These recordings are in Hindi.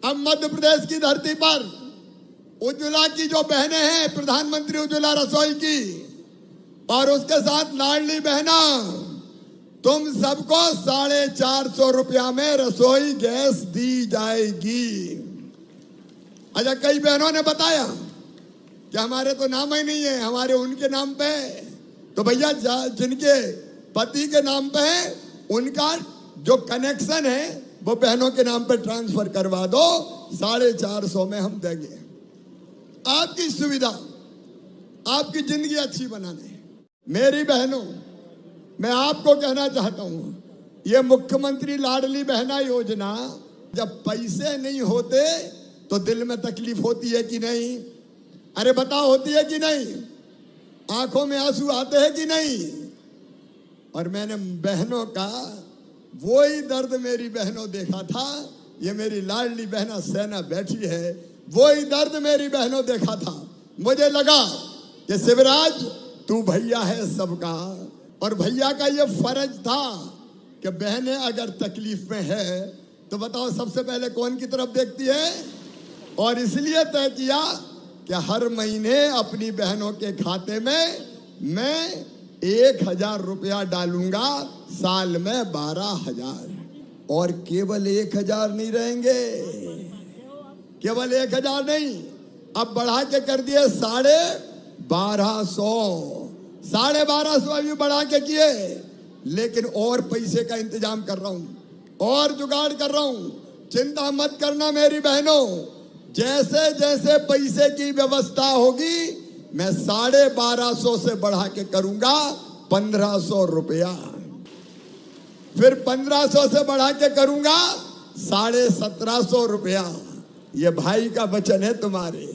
अब मध्य प्रदेश की धरती पर उज्ज्वला की जो बहनें हैं, प्रधानमंत्री उज्ज्वला रसोई की, और उसके साथ लाडली बहना, तुम सबको 450 रुपया में रसोई गैस दी जाएगी। अच्छा, कई बहनों ने बताया कि हमारे तो नाम ही नहीं है, हमारे उनके नाम पे। तो भैया जिनके पति के नाम पे है, उनका जो कनेक्शन है वो बहनों के नाम पे ट्रांसफर करवा दो, 450 में हम देंगे। आपकी सुविधा, आपकी जिंदगी अच्छी बनाने। मेरी बहनों, मैं आपको कहना चाहता हूं, ये मुख्यमंत्री लाडली बहना योजना, जब पैसे नहीं होते तो दिल में तकलीफ होती है कि नहीं? अरे बताओ, होती है कि नहीं? आंखों में आंसू आते हैं कि नहीं? और मैंने बहनों का वही दर्द मेरी बहनों देखा था। ये मेरी लाडली बहना सेना बैठी है, वही दर्द मेरी बहनों देखा था। मुझे लगा कि शिवराज, तू भैया है सबका, और भैया का ये फर्ज था कि बहनें अगर तकलीफ में है तो बताओ सबसे पहले कौन की तरफ देखती है। और इसलिए तय किया कि हर महीने अपनी बहनों के खाते में मैं 1000 रुपया डालूंगा, साल में 12,000। और केवल 1000 नहीं रहेंगे, केवल 1000 नहीं, अब बढ़ा के कर दिए 1250। 1250 अभी बढ़ा के किए, लेकिन और पैसे का इंतजाम कर रहा हूं, और जुगाड़ कर रहा हूं। चिंता मत करना मेरी बहनों, जैसे जैसे पैसे की व्यवस्था होगी मैं 1250 से बढ़ा के करूंगा 1500 रुपया, फिर 1500 से बढ़ा के करूंगा 1750 रुपया। ये भाई का वचन है तुम्हारे।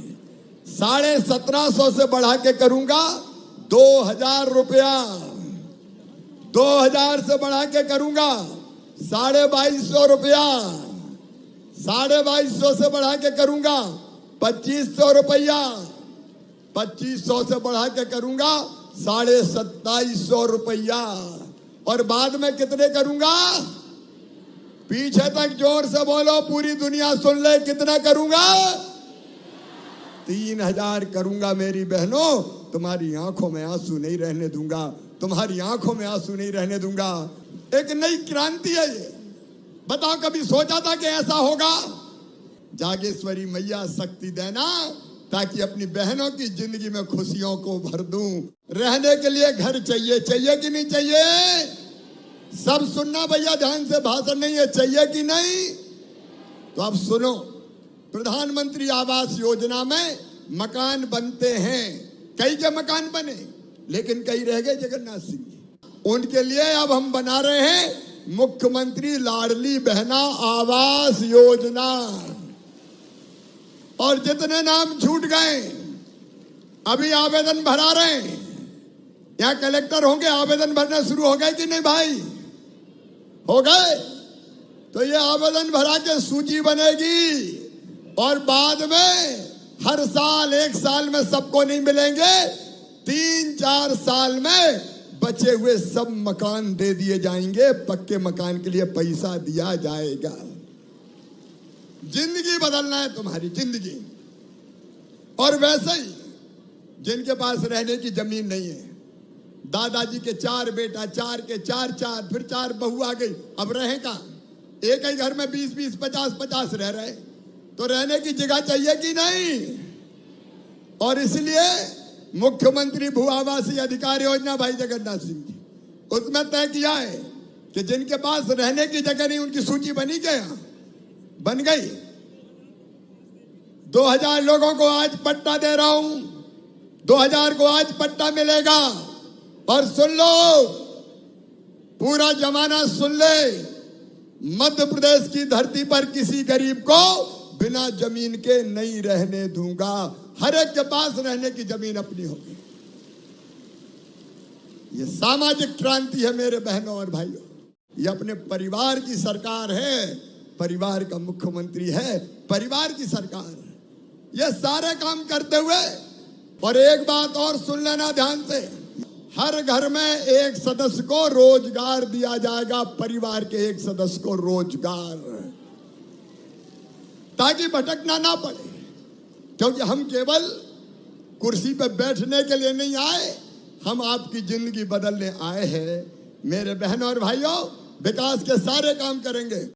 1750 से बढ़ा के करूंगा 2000 रुपया, 2000 से बढ़ा के करूंगा 2250 रुपया, 2250 से बढ़ा के करूंगा 2500 रुपया, 2500 से बढ़ा के करूंगा 2750 रुपया। और बाद में कितने करूंगा? पीछे तक जोर से बोलो, पूरी दुनिया सुन ले, कितना करूंगा? 3000 करूंगा मेरी बहनों। तुम्हारी आंखों में आंसू नहीं रहने दूंगा, तुम्हारी आंखों में आंसू नहीं रहने दूंगा। एक नई क्रांति है ये। बताओ, कभी सोचा था कि ऐसा होगा? जागेश्वरी मैया शक्ति देना, ताकि अपनी बहनों की जिंदगी में खुशियों को भर दूं। रहने के लिए घर चाहिए, चाहिए कि नहीं चाहिए? सब सुनना भैया, ध्यान से, भाषण नहीं है, चाहिए कि नहीं? तो अब सुनो, प्रधानमंत्री आवास योजना में मकान बनते हैं। कई के मकान बने, लेकिन कई रह गए जगन्नाथ सिंह। उनके लिए अब हम बना रहे हैं मुख्यमंत्री लाडली बहना आवास योजना। और जितने नाम छूट गए अभी आवेदन भरा रहे हैं। यहाँ कलेक्टर होंगे, आवेदन भरना शुरू हो गए कि नहीं भाई? हो गए? तो ये आवेदन भरा के सूची बनेगी, और बाद में हर साल, 1 साल में सबको नहीं मिलेंगे, 3-4 साल में बचे हुए सब मकान दे दिए जाएंगे। पक्के मकान के लिए पैसा दिया जाएगा। जिंदगी बदलना है तुम्हारी, जिंदगी। और वैसे ही जिनके पास रहने की जमीन नहीं है, दादाजी के 4 बेटा, 4 के 4, फिर 4 बहू आ गई, अब रहे कहाँ? एक ही घर में 20-20, 50-50 रह रहे, तो रहने की जगह चाहिए कि नहीं? और इसलिए मुख्यमंत्री भू आवासीय अधिकार योजना भाई जगन्नाथ सिंह जी, उसमें तय किया है कि जिनके पास रहने की जगह नहीं, उनकी सूची बनी क्या? बन गई। 2000 लोगों को आज पट्टा दे रहा हूं, 2000 को आज पट्टा मिलेगा। और सुन लो, पूरा जमाना सुन ले, मध्य प्रदेश की धरती पर किसी गरीब को बिना जमीन के नहीं रहने दूंगा। हर एक के पास रहने की जमीन अपनी होगी। ये सामाजिक क्रांति है मेरे बहनों और भाइयों। ये अपने परिवार की सरकार है, परिवार का मुख्यमंत्री है, परिवार की सरकार। ये सारे काम करते हुए, और एक बात और सुन लेना ध्यान से, हर घर में एक सदस्य को रोजगार दिया जाएगा, परिवार के एक सदस्य को रोजगार, ताकि भटकना ना पड़े, क्योंकि हम केवल कुर्सी पर बैठने के लिए नहीं आए, हम आपकी जिंदगी बदलने आए हैं। मेरे बहनों और भाइयों, विकास के सारे काम करेंगे।